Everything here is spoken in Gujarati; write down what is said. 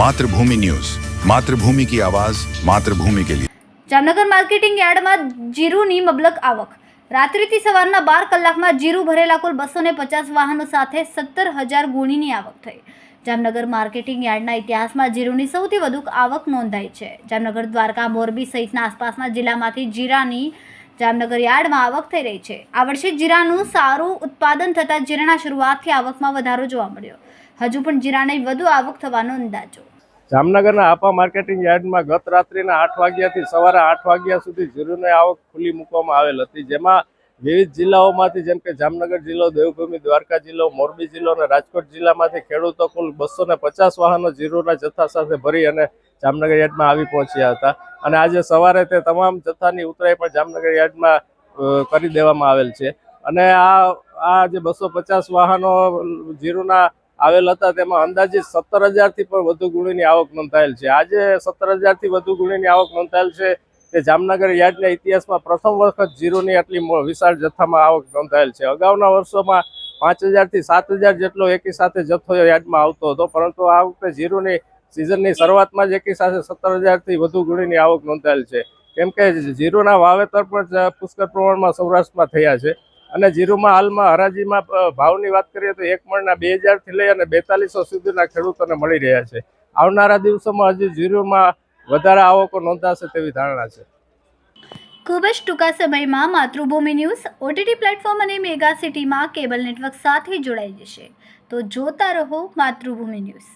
मातृभूमि न्यूज, मातृभूमि की आवाज, मातृभूमि के लिए। જામનગર માર્કેટિંગ યાર્ડમાં જીરુની મબલક આવક। રાત્રિથી સવારના 12 કલાકમાં જીરું ભરેલા કુલ 250 વાહનો સાથે 17,000 ગુણીની આવક થઈ। જામનગર માર્કેટિંગ યાર્ડના ઇતિહાસમાં જીરુની સૌથી વધુ આવક નોંધાઈ છે। જામનગર, દ્વારકા, મોરબી સહિતના આસપાસના જિલ્લામાંથી જીરાની જામનગર યાર્ડમાં આવક થઈ રહી છે। આ વર્ષે જીરાનું સારું ઉત્પાદન થતાં જીરાના શરૂઆતથી આવકમાં વધારો જોવા મળ્યો। હજુ પણ જીરાની વધુ આવક થવાનો અંદાજો। જામનગરના આપા માર્કેટિંગ યાર્ડમાં ગત રાત્રિના 8 વાગ્યાથી સવારે 8 વાગ્યા સુધી જીરુની આવક ખુલ્લી મૂકવામાં આવેલ હતી, જેમાં વિવિધ જિલ્લાઓમાંથી જેમ કે જામનગર જિલ્લો, દેવભૂમિ, દ્વારકા જિલ્લો, મોરબી જિલ્લો અને રાજકોટ જિલ્લામાંથી ખેડૂતો કુલ 250 વાહનો જીરુના જથ્થા સાથે ભરી અને જામનગર યાર્ડમાં આવી પહોંચ્યા હતા અને આજે સવારે તે તમામ જથ્થાની ઉતરાઈ પણ જામનગર યાર્ડમાં કરી દેવામાં આવેલ છે અને આ જે 250 વાહનો જીરુના આવેલ હતા તેમાં અંદાજિત 17,000થી પણ વધુ ગુણીની આવક નોંધાયેલ છે। આજે 17,000થી વધુ ગુણીની આવક નોંધાયેલ છે તે જામનગર યાર્ડના ઇતિહાસમાં પ્રથમ વખત જીરુની આટલી વિશાળ જથ્થામાં આવક નોંધાયેલ છે। અગાઉના વર્ષોમાં 5,000થી 7,000 જેટલો એકી સાથે જથ્થો યાર્ડમાં આવતો હતો, પરંતુ આ વખતે જીરુની સિઝનની શરૂઆતમાં જ એકી સાથે 17,000થી વધુ ગુણીની આવક નોંધાયેલ છે, કેમ કે જીરુના વાવેતર પણ પુષ્કળ પ્રમાણમાં સૌરાષ્ટ્રમાં થયા છે અને જીરુમાં હાલમાં હરાજીમાં ભાવની વાત કરીએ તો 1 મણના 2,000થી લઈ અને 4200 સુધીના ખેડૂતોને મળી રહ્યા છે। આવનારા દિવસોમાં હજી જીરુમાં વધારે આવકો નોંધાશે તેવી ધારણા છે। ખૂબ જ ટૂંકા સમયમાં માતૃભૂમિ ન્યૂઝ OTT પ્લેટફોર્મ અને મેગા સિટીમાં કેબલ નેટવર્ક સાથે જોડાઈ જશે, તો જોતા રહો માતૃભૂમિ ન્યૂઝ।